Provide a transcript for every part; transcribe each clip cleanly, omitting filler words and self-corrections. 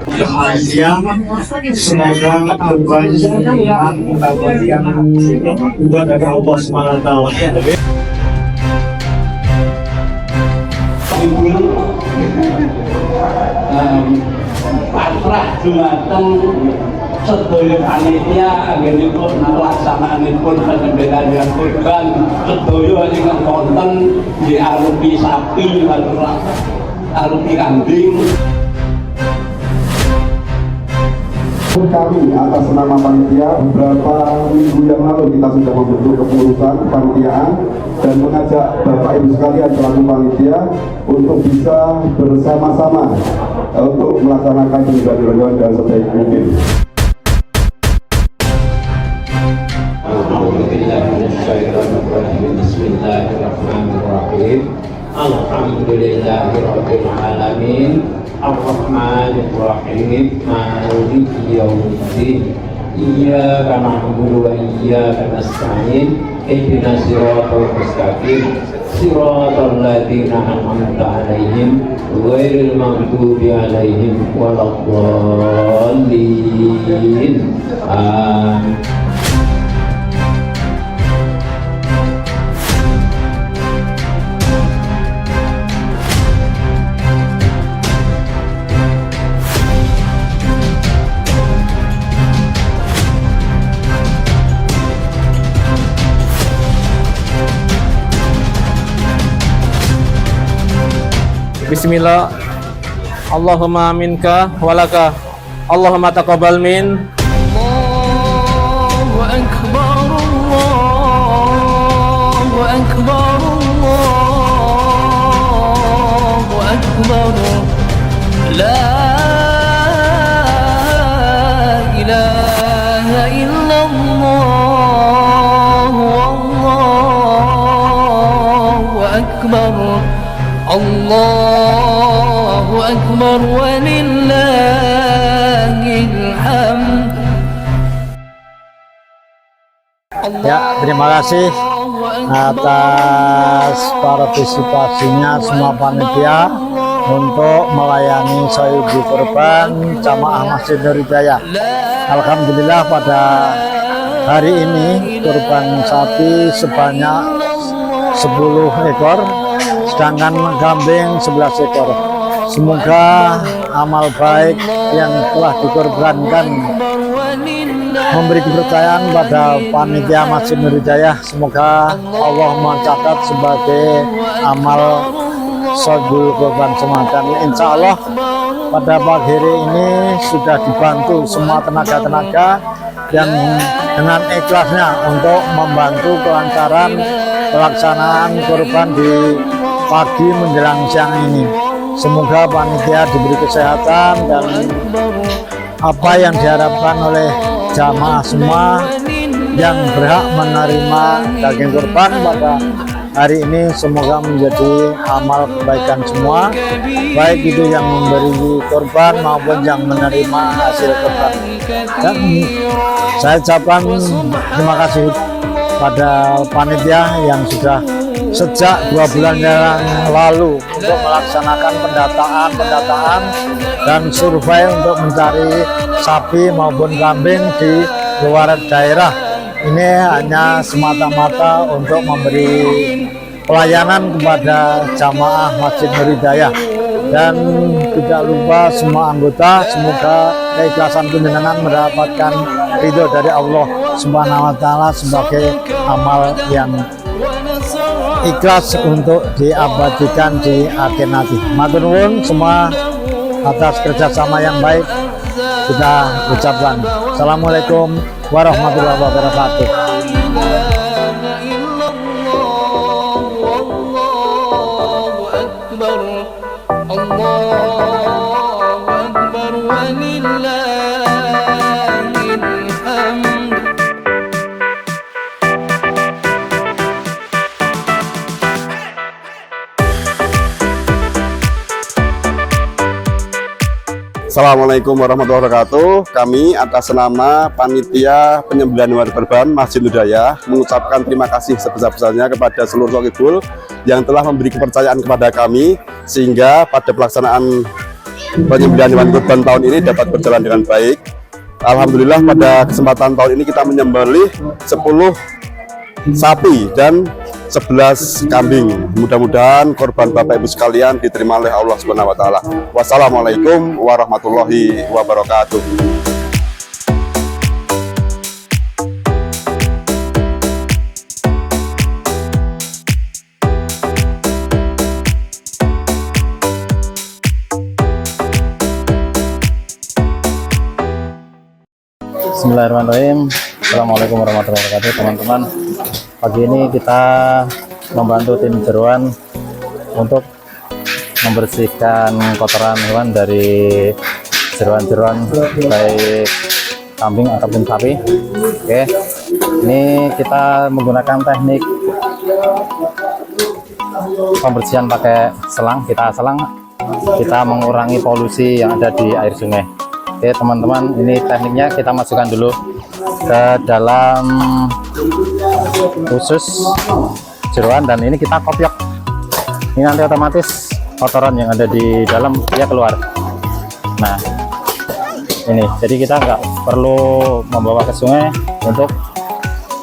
bahagia, semoga berbanyak buat dari Allah SWT. Pasrah dumateng sedaya panitia anggenipun nglaksananipun penyembelihan kurban sedaya ingkang wonten di arupi sapi lan arupi kambing. Kami atas nama panitia beberapa minggu yang lalu kita sudah membentuk kepengurusan kepanitiaan dan mengajak Bapak Ibu sekalian selaku panitia untuk bisa bersama-sama untuk melaksanakan penyembelihan dengan sebaik mungkin. Bismillahirrahmanirrahim. Alhamdulillahirabbil alamin. Ar-Rahmanir-Rahim. Maliki yaumiddin. Iyyaka na'budu wa iyyaka nasta'in. Ihdinas siratal mustaqim. Siratal ladzina an'amta 'alaihim ghairil maghdubi 'alaihim waladdallin. Amin. Bismillah. Allahumma minka walaka. Allahumma taqabbal min. Allahu akbar, Allahu akbar, Allahu akbar. La ilaha illallah, wallahu akbar. Allahu akbar walillahil hamd. Ya, terima kasih atas partisipasinya semua panitia untuk melayani Sohibul Kurban Jamaah Masjid Nur Hidayah. Alhamdulillah pada hari ini kurban sapi sebanyak 10 ekor, sedangkan kambing 11 ekor. Semoga amal baik yang telah dikorbankan memberi kepercayaan pada panitia Masjid Nur Hidayah. Semoga Allah mencatat sebagai amal Sohibul Kurban semua. Dan insya Allah pada pagi hari ini sudah dibantu semua tenaga-tenaga yang dengan ikhlasnya untuk membantu kelancaran pelaksanaan kurban di pagi menjelang siang ini. Semoga panitia diberi kesehatan dan apa yang diharapkan oleh jamaah semua yang berhak menerima daging kurban pada hari ini, semoga menjadi amal kebaikan semua, baik itu yang memberi kurban maupun yang menerima hasil kurban. Dan saya ucapkan terima kasih pada panitia yang sudah sejak 2 bulan yang lalu untuk melaksanakan pendataan dan survei untuk mencari sapi maupun kambing di luar daerah. Ini hanya semata-mata untuk memberi pelayanan kepada jamaah Masjid Nur Hidayah. Dan tidak lupa semua anggota, semoga keikhlasan kunjungan mendapatkan ridho dari Allah Subhanahu wa Ta'ala sebagai amal yang ikhlas untuk diabadikan di akhir nanti. Matur nuwun semua atas kerjasama yang baik kita ucapkan. Assalamualaikum warahmatullahi wabarakatuh. Assalamualaikum warahmatullahi wabarakatuh. Kami atas nama panitia penyembelihan hewan kurban Masjid Nur Hidayah mengucapkan terima kasih sebesar-besarnya kepada seluruh sohibul yang telah memberi kepercayaan kepada kami, sehingga pada pelaksanaan penyembelihan hewan kurban tahun ini dapat berjalan dengan baik. Alhamdulillah pada kesempatan tahun ini kita menyembelih 10 sapi dan 11 kambing. Mudah-mudahan korban Bapak Ibu sekalian diterima oleh Allah Subhanahu wa taala. Wassalamualaikum warahmatullahi wabarakatuh. Bismillahirrahmanirrahim. Assalamualaikum warahmatullahi wabarakatuh, teman-teman. Pagi ini kita membantu tim jeroan untuk membersihkan kotoran hewan dari jeroan-jeroan baik kambing ataupun sapi. Oke, ini kita menggunakan teknik pembersihan pakai selang. Kita mengurangi polusi yang ada di air sungai. Oke teman-teman, ini tekniknya kita masukkan dulu ke dalam usus jeroan dan ini kita kopiok. Ini nanti otomatis kotoran yang ada di dalam dia keluar. Nah ini, jadi kita nggak perlu membawa ke sungai untuk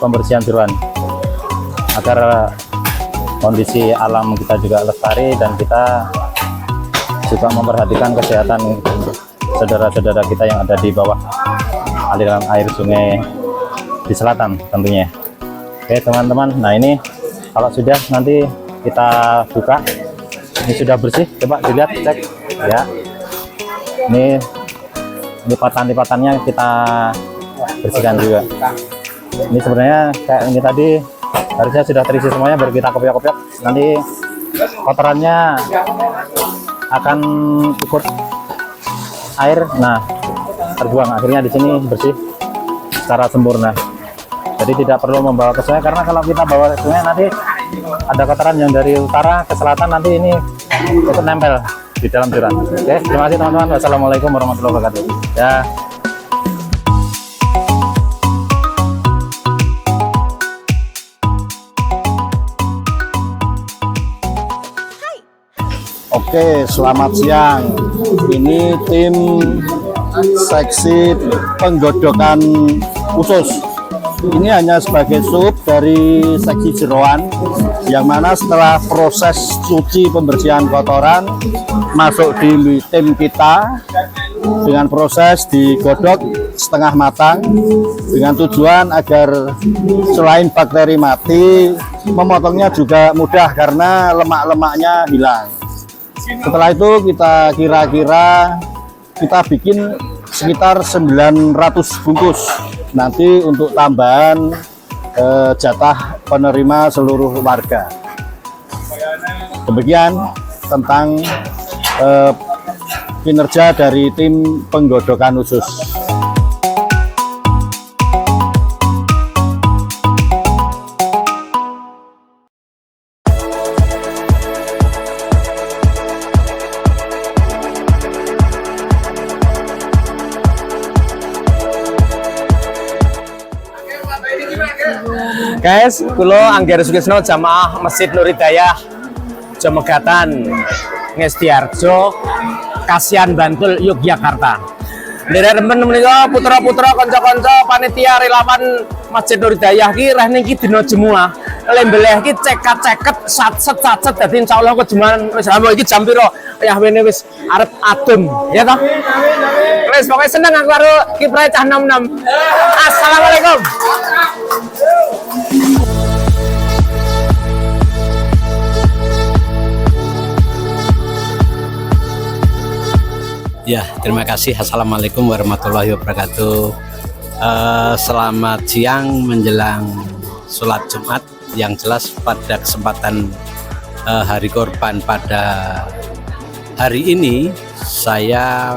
pembersihan jeroan, agar kondisi alam kita juga lestari dan kita juga memperhatikan kesehatan saudara-saudara kita yang ada di bawah aliran air sungai di selatan tentunya. Oke teman-teman, nah ini kalau sudah nanti kita buka, ini sudah bersih, coba dilihat, cek ya. Ini lipatan-lipatannya kita bersihkan juga. Ini sebenarnya kayak ini tadi harusnya sudah terisi semuanya, baru kita kopiok-kopiok, nanti kotorannya akan ikut air, nah terbuang, akhirnya di sini bersih secara sempurna. Jadi tidak perlu membawa ke sungai, karena kalau kita bawa ke sungai nanti ada kotoran yang dari utara ke selatan, nanti ini ikut nempel di dalam jeroan. Oke, terima kasih teman-teman. Wassalamualaikum warahmatullahi wabarakatuh. Ya. Oke, selamat siang. Ini tim seksi penggodokan usus. Ini hanya sebagai sub dari seksi jeroan, yang mana setelah proses cuci pembersihan kotoran masuk di tim kita dengan proses digodok setengah matang dengan tujuan agar selain bakteri mati, memotongnya juga mudah karena lemak-lemaknya hilang. Setelah itu kita kira-kira kita bikin sekitar 900 bungkus nanti untuk tambahan jatah penerima seluruh warga. Demikian tentang kinerja dari tim penggodokan usus. Guys, kulo Angger Sukisno jamaah Masjid Nur Hidayah Jomegatan Ngestiarjo Kasihan Bantul Yogyakarta. Nderek remen menika putra-putra kanca-kanca panitia relawan Masjid Nur Hidayah ki reh niki dina Jumat. Lembeleh ki cekat-ceket satset dadi insyaallah kejuman wis iki jam piro? Ya wene wis arep adem, ya toh? Wis pokoke seneng aku karo kiprah cah nom-nom. Assalamualaikum. Ya, terima kasih. Assalamualaikum warahmatullahi wabarakatuh. Selamat siang menjelang sholat Jumat. Yang jelas pada kesempatan hari korban pada hari ini, saya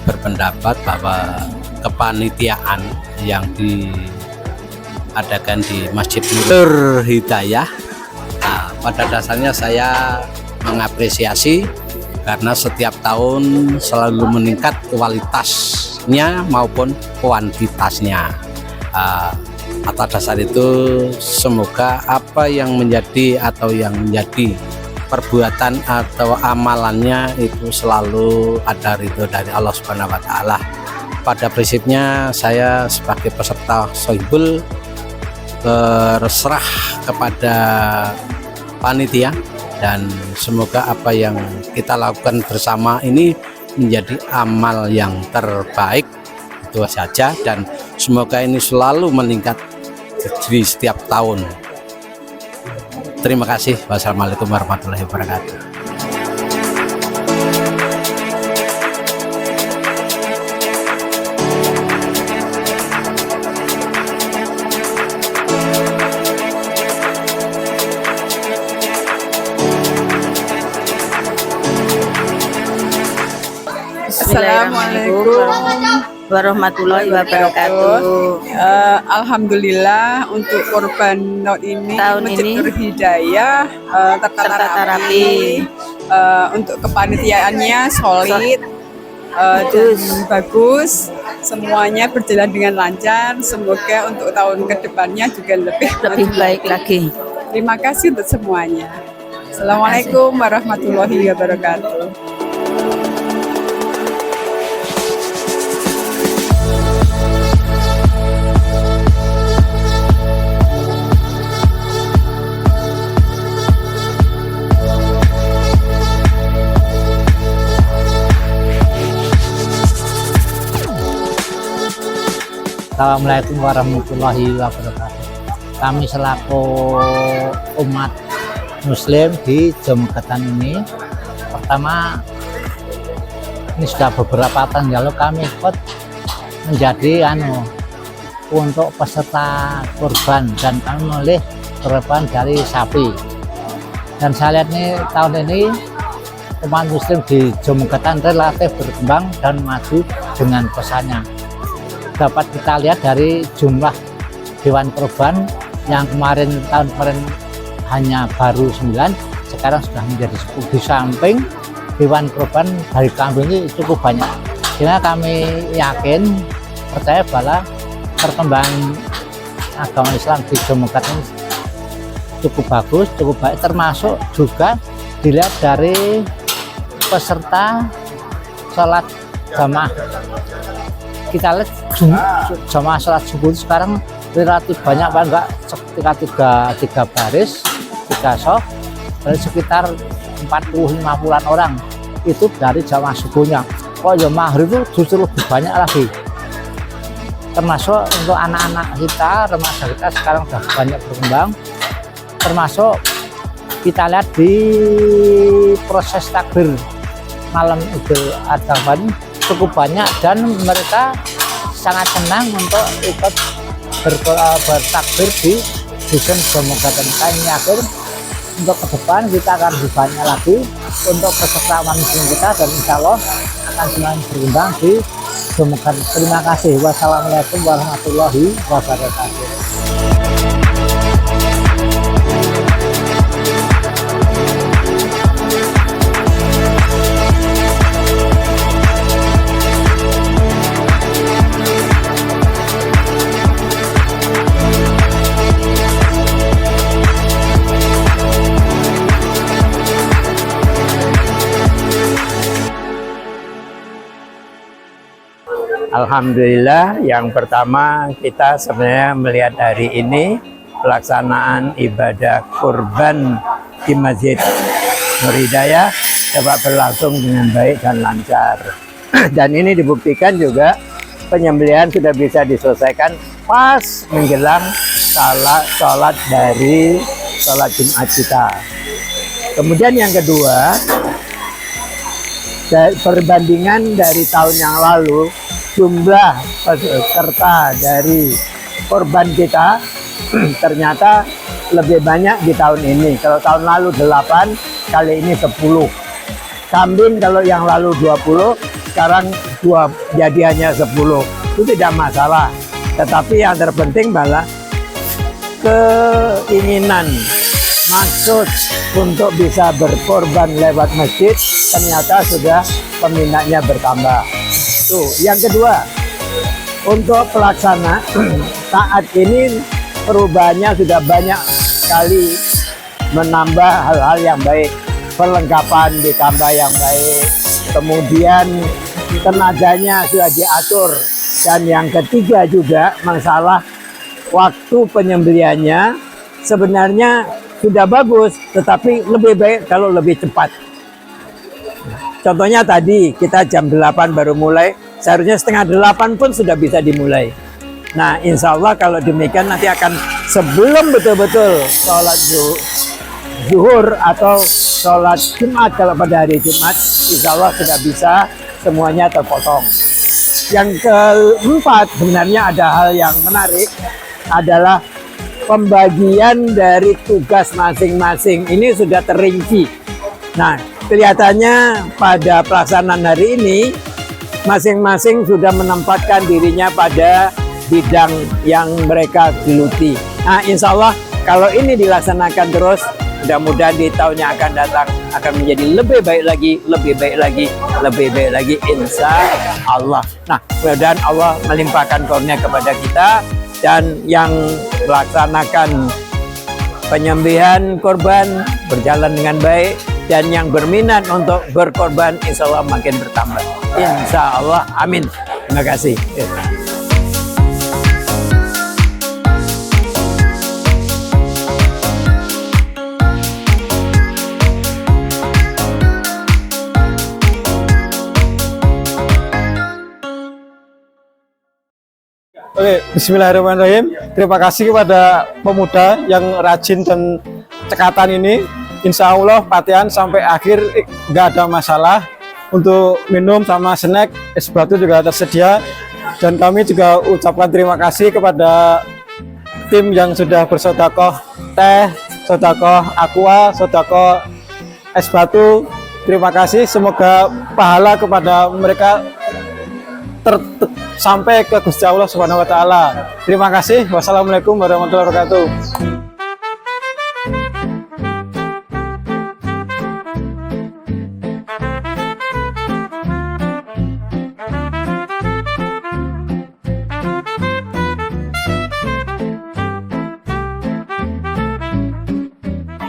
berpendapat bahwa kepanitiaan yang diadakan di Masjid Nur Hidayah, pada dasarnya saya mengapresiasi karena setiap tahun selalu meningkat kualitasnya maupun kuantitasnya. Atas dasar itu semoga apa yang menjadi atau yang menjadi perbuatan atau amalannya itu selalu ada ridho dari Allah Subhanahu wa Ta'ala. Pada prinsipnya saya sebagai peserta Sohibul berserah kepada panitia, dan semoga apa yang kita lakukan bersama ini menjadi amal yang terbaik, itu saja, dan semoga ini selalu meningkat di setiap tahun. Terima kasih. Wassalamualaikum warahmatullahi wabarakatuh. Assalamualaikum warahmatullahi wabarakatuh. Alhamdulillah untuk korban ini Tahun Masjid ini Nur Hidayah tertata rapi. Untuk kepanitiaannya solid, dan bagus, semuanya berjalan dengan lancar. Semoga untuk tahun kedepannya juga lebih baik lagi. Terima kasih untuk semuanya. Assalamualaikum warahmatullahi wabarakatuh. Assalamualaikum warahmatullahi wabarakatuh. Kami selaku umat Muslim di Jemekatan ini, pertama ini sudah beberapa tahun lalu kami ikut menjadi untuk peserta kurban, dan kami memilih kurban dari sapi. Dan saya lihat nih tahun ini umat Muslim di Jemekatan relatif berkembang dan maju dengan pesannya. Dapat kita lihat dari jumlah hewan kurban yang tahun kemarin hanya baru 9, sekarang sudah menjadi 10. Di samping hewan kurban dari kambing ini cukup banyak, sehingga kami yakin, percaya bahwa perkembangan agama Islam di Jemekatan ini cukup bagus, cukup baik, termasuk juga dilihat dari peserta sholat jamaah. Kita lihat jamaah sholat subuh sekarang relatif banyak, Pak, enggak sekitar tiga baris, 3 sof, dari sekitar 40-50-an orang itu dari jamaah subuhnya. Kalau jamaah maghrib itu justru lebih banyak lagi. Termasuk untuk anak-anak kita, remaja kita sekarang sudah banyak berkembang. Termasuk kita lihat di proses takbir malam Idul Adha ini cukup banyak, dan mereka sangat senang untuk ikut bertakbir di dusun Jemekatan. Kami yakin untuk ke depan kita akan lebih banyak lagi untuk peserta umat Muslim kita, dan insya Allah akan semakin berkembang di Jemekatan. Terima kasih. Wassalamualaikum warahmatullahi wabarakatuh. Alhamdulillah, yang pertama kita sebenarnya melihat hari ini pelaksanaan ibadah kurban di Masjid Nur Hidayah dapat berlangsung dengan baik dan lancar. Dan ini dibuktikan juga penyembelihan sudah bisa diselesaikan pas menjelang sholat dari sholat Jumat kita. Kemudian yang kedua, perbandingan dari tahun yang lalu, jumlah peserta dari korban kita ternyata lebih banyak di tahun ini. Kalau tahun lalu 8, kali ini 10. Kambing kalau yang lalu 20, sekarang jadi hanya 10. Itu tidak masalah. Tetapi yang terpenting adalah keinginan, maksud untuk bisa berkorban lewat masjid, ternyata sudah peminatnya bertambah. Tuh, yang kedua, untuk pelaksana saat ini perubahannya sudah banyak sekali menambah hal-hal yang baik. perlengkapan ditambah yang baik, kemudian tenaganya sudah diatur, dan yang ketiga juga masalah waktu penyembelihannya sebenarnya sudah bagus, tetapi lebih baik kalau lebih cepat. Contohnya tadi kita jam 8 baru mulai, seharusnya setengah 8 pun sudah bisa dimulai. Nah, insya Allah kalau demikian nanti akan sebelum betul-betul sholat zuhur atau sholat Jumat, kalau pada hari Jumat, insya Allah sudah bisa semuanya terpotong. Yang keempat, sebenarnya ada hal yang menarik, adalah pembagian dari tugas masing-masing. Ini sudah terinci. Nah, kelihatannya pada pelaksanaan hari ini, masing-masing sudah menempatkan dirinya pada bidang yang mereka geluti. Nah, insya Allah kalau ini dilaksanakan terus, mudah-mudahan di tahun yang akan datang akan menjadi lebih baik lagi, lebih baik lagi, lebih baik lagi, insya Allah. Nah, mudah-mudahan Allah melimpahkan karunia kepada kita, dan yang melaksanakan penyembelihan korban berjalan dengan baik, dan yang berminat untuk berkorban insya Allah makin bertambah, insya Allah, amin. Terima kasih. Oke, bismillahirrahmanirrahim. Terima kasih kepada pemuda yang rajin dan cekatan ini. Insya Allah latihan sampai akhir nggak ada masalah. Untuk minum sama snack, es batu juga tersedia. Dan kami juga ucapkan terima kasih kepada tim yang sudah bersodakoh teh, sodakoh aqua, sodakoh es batu. Terima kasih, semoga pahala kepada mereka sampai ke Gusti Allah Subhanahu wa taala. Terima kasih. Wassalamualaikum warahmatullahi wabarakatuh.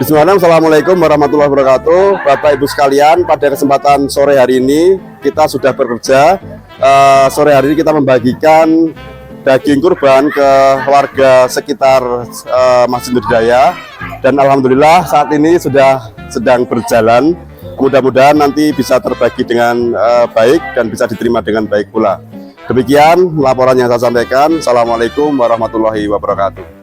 Bismillahirrahmanirrahim. Assalamualaikum warahmatullahi wabarakatuh. Bapak Ibu sekalian, pada kesempatan sore hari ini kita sudah bekerja. Sore hari ini kita membagikan daging kurban ke warga sekitar Masjid Nur Hidayah, dan alhamdulillah saat ini sudah sedang berjalan. Mudah-mudahan nanti bisa terbagi dengan baik dan bisa diterima dengan baik pula. Demikian laporan yang saya sampaikan. Assalamualaikum warahmatullahi wabarakatuh.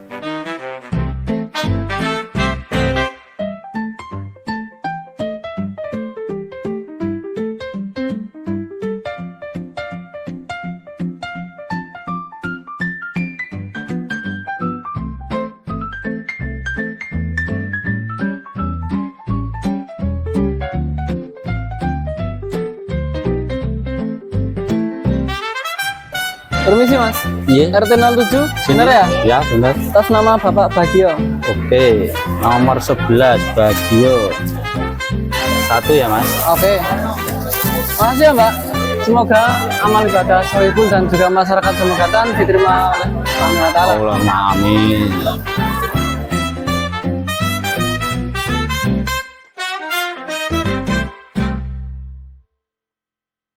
Permisi Mas, Iya. RT 07, benar ya? Ya, benar. Atas nama Bapak Bagio. Oke, nomor 11 Bagio 1 ya Mas. Oke. Makasih ya Mbak. Semoga amal ibadah Sohibul dan juga masyarakat Jemekatan diterima oleh Allah Ta'ala. Allahumma amin.